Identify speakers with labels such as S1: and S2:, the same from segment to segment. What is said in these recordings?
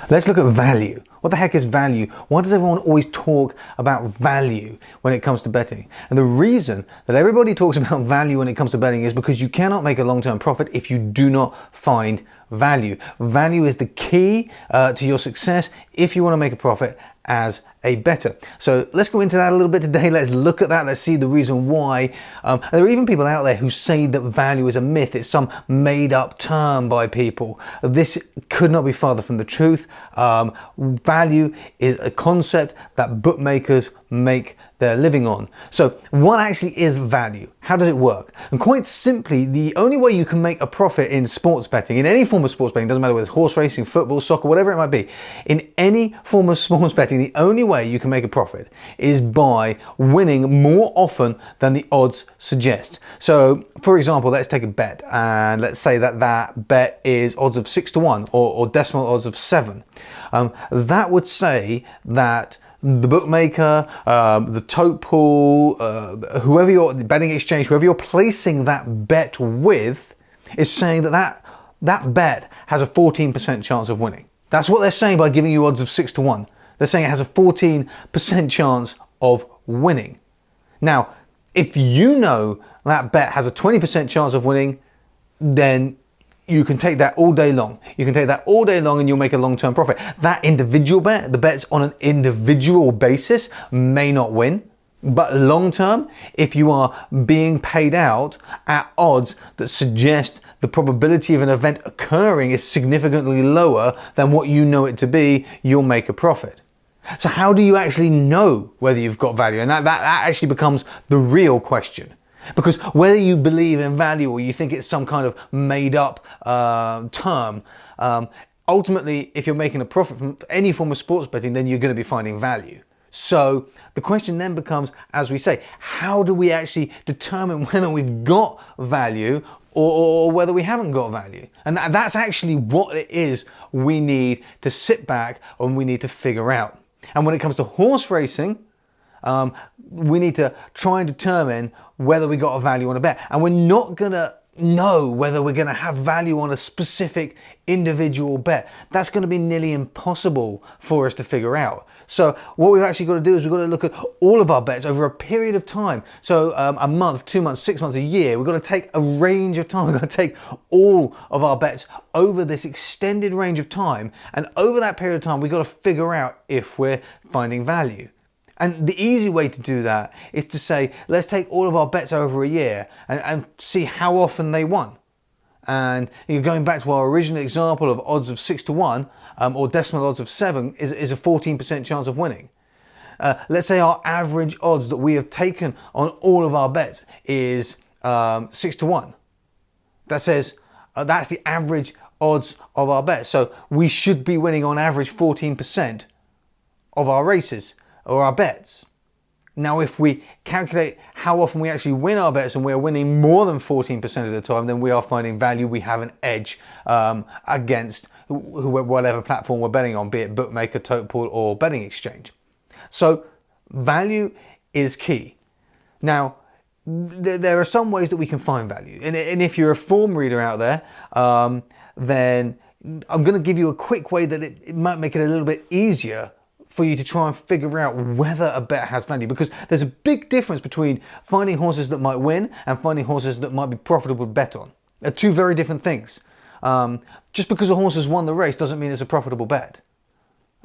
S1: Let's look at value. What the heck is value? Why does everyone always talk about value when it comes to betting? And the reason that everybody talks about value when it comes to betting is because you cannot make a long-term profit if you do not find value. Value is the key to your success if you want to make a profit as a bettor. So let's go into that a little bit today. Let's look at that. Let's see the reason why. And there are even people out there who say that value is a myth. It's some made up term by people. This could not be farther from the truth. Value is a concept that bookmakers make their living on. So what actually is value? How does it work? And quite simply, the only way you can make a profit in sports betting, in any form of sports betting, doesn't matter whether it's horse racing, football, soccer, whatever it might be, in any form of sports betting, the only way you can make a profit is by winning more often than the odds suggest. So for example, let's take a bet, and let's say that that bet is odds of 6 to 1 or decimal odds of 7. That would say that the bookmaker, the tote pool, whoever you're, the betting exchange, whoever you're placing that bet with, is saying that that bet has a 14% chance of winning. That's what they're saying by giving you odds of 6 to 1. They're saying it has a 14% chance of winning. Now, if you know that bet has a 20% chance of winning, then you can take that all day long. You can take that all day long and you'll make a long-term profit. That individual bet, the bets on an individual basis, may not win. But long-term, if you are being paid out at odds that suggest the probability of an event occurring is significantly lower than what you know it to be, you'll make a profit. So how do you actually know whether you've got value? And that actually becomes the real question. Because whether you believe in value or you think it's some kind of made up term, ultimately, if you're making a profit from any form of sports betting, then you're going to be finding value. So the question then becomes, as we say, how do we actually determine whether we've got value or whether we haven't got value? And that's actually what it is we need to sit back and we need to figure out. And when it comes to horse racing, we need to try and determine whether we got a value on a bet. And we're not going to know whether we're going to have value on a specific individual bet. That's going to be nearly impossible for us to figure out. So what we've actually got to do is we've got to look at all of our bets over a period of time. So a month, 2 months, 6 months, a year. We've got to take a range of time. We've got to take all of our bets over this extended range of time. And over that period of time, we've got to figure out if we're finding value. And the easy way to do that is to say, let's take all of our bets over a year and see how often they won. And you're going back to our original example of odds of 6 to 1 or decimal odds of 7 is a 14% chance of winning. Let's say our average odds that we have taken on all of our bets is 6 to 1. That says that's the average odds of our bets. So we should be winning on average 14% of our races or our bets. Now, if we calculate how often we actually win our bets and we're winning more than 14% of the time, then we are finding value. We have an edge against whatever platform we're betting on, be it bookmaker, tote pool, or betting exchange. So value is key. Now, there are some ways that we can find value. And if you're a form reader out there, then I'm going to give you a quick way that it might make it a little bit easier for you to try and figure out whether a bet has value, because there's a big difference between finding horses that might win and finding horses that might be profitable to bet on. They're two very different things. Just because a horse has won the race doesn't mean it's a profitable bet.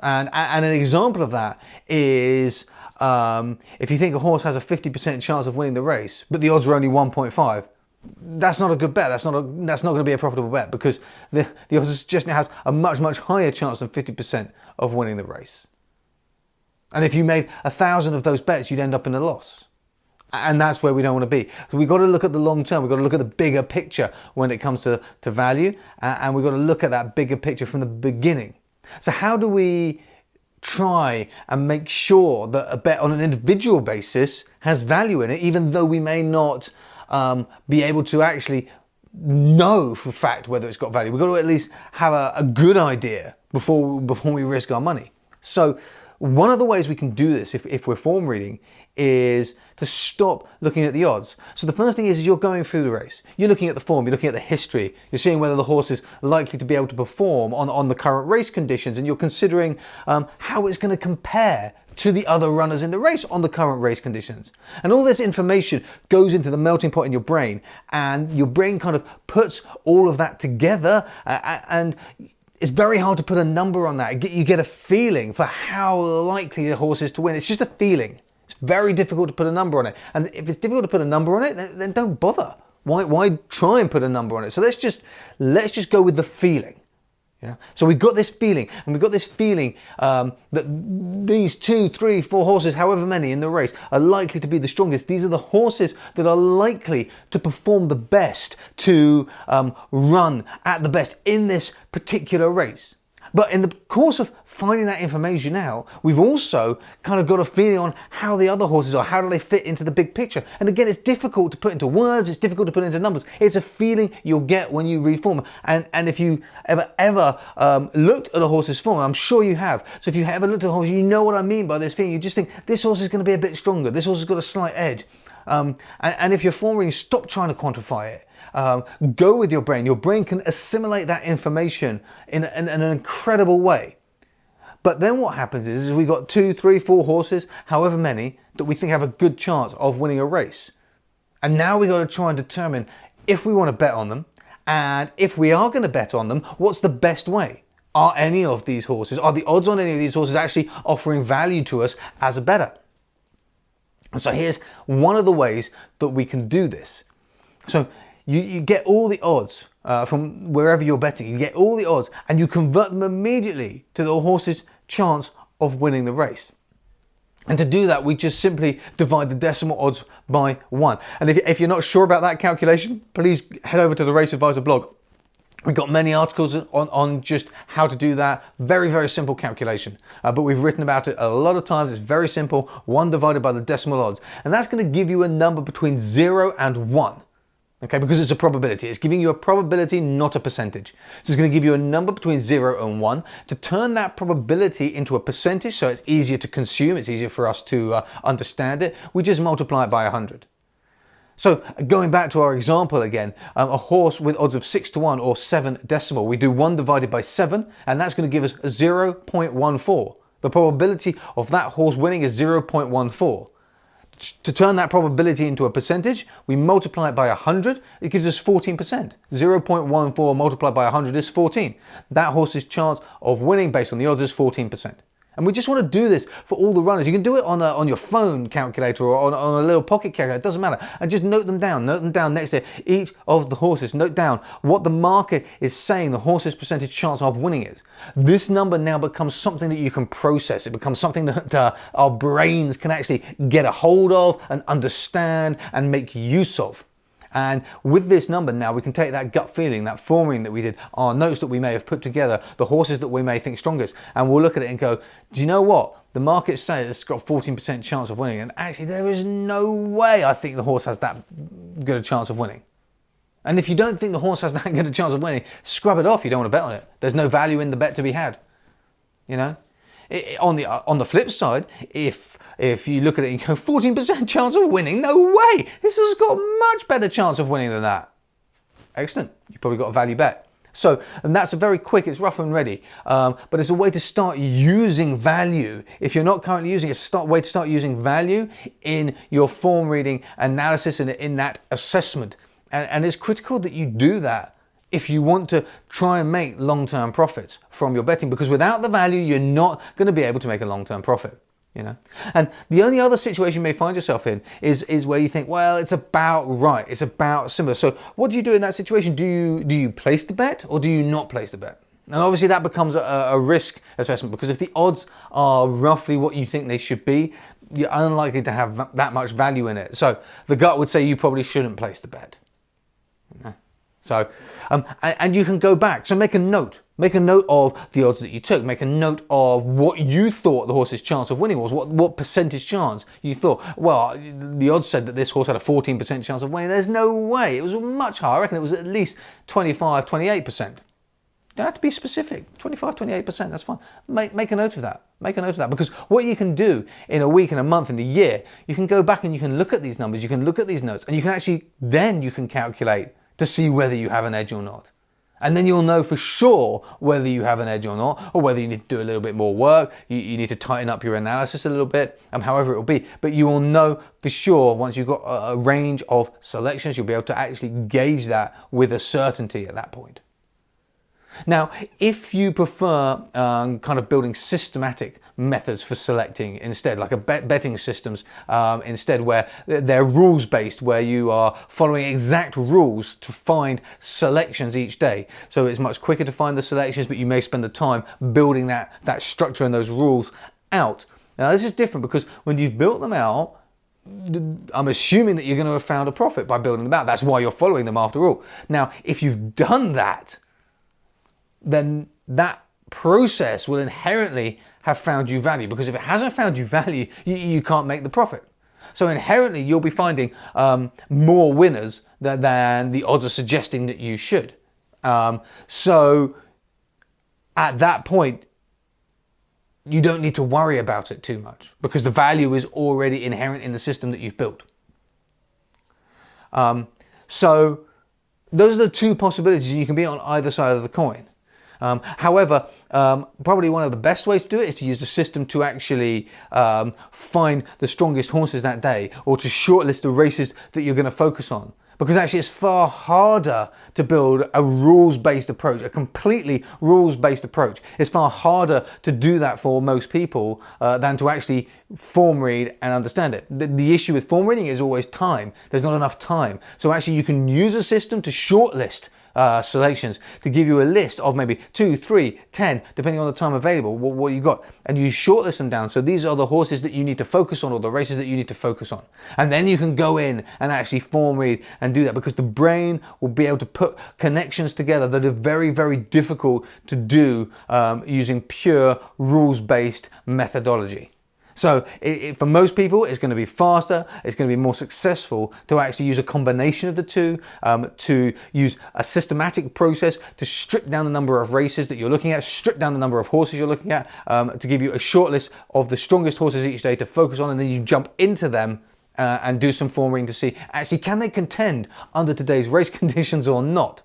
S1: And an example of that is if you think a horse has a 50% chance of winning the race, but the odds are only 1.5, that's not a good bet. That's not going to be a profitable bet, because the odds suggestion has a much higher chance than 50% of winning the race. And if you made 1,000 of those bets, you'd end up in a loss. And that's where we don't want to be. So we've got to look at the long term. We've got to look at the bigger picture when it comes to value. And we've got to look at that bigger picture from the beginning. So how do we try and make sure that a bet on an individual basis has value in it, even though we may not be able to actually know for a fact whether it's got value? We've got to at least have a good idea before we risk our money. So one of the ways we can do this, if we're form reading, is to stop looking at the odds. So the first thing is you're going through the race. You're looking at the form, you're looking at the history, you're seeing whether the horse is likely to be able to perform on the current race conditions, and you're considering how it's going to compare to the other runners in the race on the current race conditions. And all this information goes into the melting pot in your brain, and your brain kind of puts all of that together, and it's very hard to put a number on that. You get a feeling for how likely the horse is to win. It's just a feeling. It's very difficult to put a number on it. And if it's difficult to put a number on it, then don't bother. Why try and put a number on it? So let's just go with the feeling. Yeah. So we've got this feeling, and we've got this feeling that these 2, 3, 4 horses, however many in the race, are likely to be the strongest. These are the horses that are likely to perform the best, to run at the best in this particular race. But in the course of finding that information out, we've also kind of got a feeling on how the other horses are, how do they fit into the big picture. And again, it's difficult to put into words, it's difficult to put into numbers. It's a feeling you'll get when you read form. And if you ever looked at a horse's form, I'm sure you have. So if you ever looked at a horse, you know what I mean by this feeling. You just think, this horse is going to be a bit stronger, this horse has got a slight edge. And if you're form reading, stop trying to quantify it. Go with your brain. Your brain can assimilate that information in an incredible way. But then what happens is we've got 2, 3, 4 horses, however many, that we think have a good chance of winning a race. And now we've got to try and determine if we want to bet on them, and if we are going to bet on them, what's the best way? Are the odds on any of these horses actually offering value to us as a bettor? And so here's one of the ways that we can do this. So you get all the odds from wherever you're betting. You get all the odds and you convert them immediately to the horse's chance of winning the race. And to do that, we just simply divide the decimal odds by 1. And if you're not sure about that calculation, please head over to the Race Advisor blog. We've got many articles on just how to do that. Very, very simple calculation. But we've written about it a lot of times. It's very simple. 1 divided by the decimal odds. And that's going to give you a number between 0 and 1. Okay, because it's a probability. It's giving you a probability, not a percentage. So it's going to give you a number between 0 and 1. To turn that probability into a percentage, so it's easier to consume, it's easier for us to understand it, we just multiply it by 100. So going back to our example again, a horse with odds of 6 to 1 or 7 decimal, we do 1 divided by 7, and that's going to give us 0.14. The probability of that horse winning is 0.14. To turn that probability into a percentage, we multiply it by 100, it gives us 14%. 0.14 multiplied by 100 is 14. That horse's chance of winning based on the odds is 14%. And we just want to do this for all the runners. You can do it on your phone calculator or on a little pocket calculator, it doesn't matter. And just note them down next to each of the horses. Note down what the market is saying the horse's percentage chance of winning is. This number now becomes something that you can process. It becomes something that our brains can actually get a hold of and understand and make use of. And with this number now, we can take that gut feeling, that forming that we did, our notes that we may have put together, the horses that we may think strongest, and we'll look at it and go, do you know what? The market says it's got 14% chance of winning, and actually there is no way I think the horse has that good a chance of winning. And if you don't think the horse has that good a chance of winning, scrub it off. You don't want to bet on it. There's no value in the bet to be had. You know? On the flip side, if you look at it and go, 14% chance of winning, no way, this has got a much better chance of winning than that. Excellent, you probably got a value bet. So, and that's a very quick, it's rough and ready, but it's a way to start using value. If you're not currently using it, it's a way to start using value in your form reading analysis and in that assessment. And it's critical that you do that if you want to try and make long-term profits from your betting, because without the value, you're not going to be able to make a long-term profit. You know, and the only other situation you may find yourself in is where you think, well, it's about right, it's about similar. So what do you do in that situation? Do you place the bet or do you not place the bet? And obviously that becomes a risk assessment, because if the odds are roughly what you think they should be, you're unlikely to have that much value in it. So the gut would say you probably shouldn't place the bet. So, and you can go back. So make a note. Make a note of the odds that you took. Make a note of what you thought the horse's chance of winning was. What percentage chance you thought. Well, the odds said that this horse had a 14% chance of winning. There's no way. It was much higher. I reckon it was at least 25, 28%. You don't have to be specific. 25, 28%, that's fine. Make a note of that. Make a note of that, because what you can do in a week, in a month, in a year, you can go back and you can look at these numbers, you can look at these notes, and you can actually, then you can calculate to see whether you have an edge or not. And then you'll know for sure whether you have an edge or not, or whether you need to do a little bit more work, you need to tighten up your analysis a little bit, however it will be. But you will know for sure once you've got a range of selections, you'll be able to actually gauge that with a certainty at that point. Now, if you prefer kind of building systematic methods for selecting instead, like a betting systems instead, where they're rules based, where you are following exact rules to find selections each day, so it's much quicker to find the selections, but you may spend the time building that structure and those rules out. Now this is different, because when you've built them out, I'm assuming that you're going to have found a profit by building them out. That's why you're following them after all. Now if you've done that, then that process will inherently have found you value, because if it hasn't found you value, you can't make the profit. So inherently you'll be finding more winners than the odds are suggesting that you should. So at that point, you don't need to worry about it too much, because the value is already inherent in the system that you've built. So those are the two possibilities. You can be on either side of the coin. However, probably one of the best ways to do it is to use the system to actually find the strongest horses that day, or to shortlist the races that you're going to focus on. Because actually it's far harder to build a rules-based approach, a completely rules-based approach. It's far harder to do that for most people than to actually form read and understand it. The issue with form reading is always time. There's not enough time. So actually you can use a system to shortlist selections, to give you a list of maybe 2, 3, 10, depending on the time available, what you got, and you shortlist them down. So these are the horses that you need to focus on, or the races that you need to focus on, and then you can go in and actually form read and do that, because the brain will be able to put connections together that are very, very difficult to do using pure rules-based methodology. So for most people, it's going to be faster, it's going to be more successful to actually use a combination of the two, to use a systematic process to strip down the number of races that you're looking at, strip down the number of horses you're looking at, to give you a short list of the strongest horses each day to focus on, and then you jump into them and do some form reading to see, actually, can they contend under today's race conditions or not?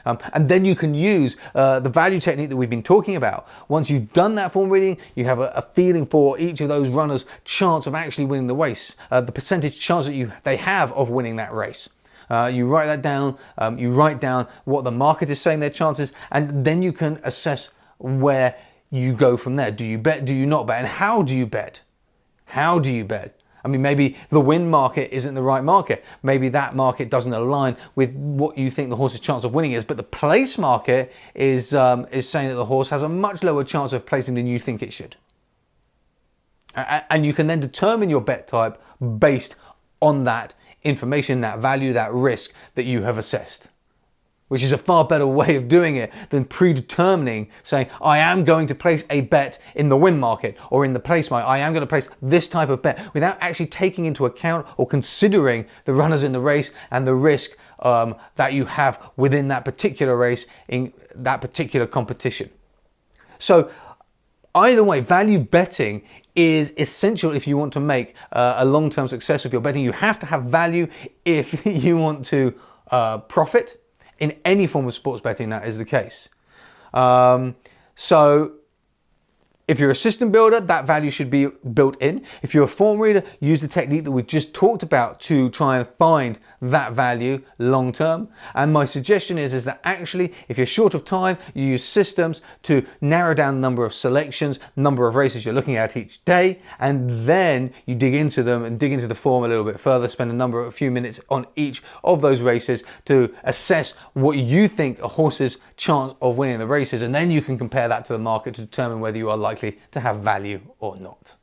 S1: And then you can use the value technique that we've been talking about. Once you've done that form reading, you have a feeling for each of those runners' chance of actually winning the race, the percentage chance that they have of winning that race. You write that down, you write down what the market is saying their chances, and then you can assess where you go from there. Do you bet, do you not bet, and how do you bet? How do you bet? I mean, maybe the win market isn't the right market. Maybe that market doesn't align with what you think the horse's chance of winning is, but the place market is saying that the horse has a much lower chance of placing than you think it should. And you can then determine your bet type based on that information, that value, that risk that you have assessed, which is a far better way of doing it than predetermining, saying, I am going to place a bet in the win market, or in the place market, I am going to place this type of bet, without actually taking into account or considering the runners in the race and the risk that you have within that particular race, in that particular competition. So either way, value betting is essential if you want to make a long-term success of your betting. You have to have value if you want to profit. In any form of sports betting, that is the case. So if you're a system builder, that value should be built in. If you're a form reader, use the technique that we've just talked about to try and find that value long term. And my suggestion is that actually, if you're short of time, you use systems to narrow down the number of selections, number of races you're looking at each day, and then you dig into them and dig into the form a little bit further, spend a few minutes on each of those races to assess what you think a horse's chance of winning the races, and then you can compare that to the market to determine whether you are likely to have value or not.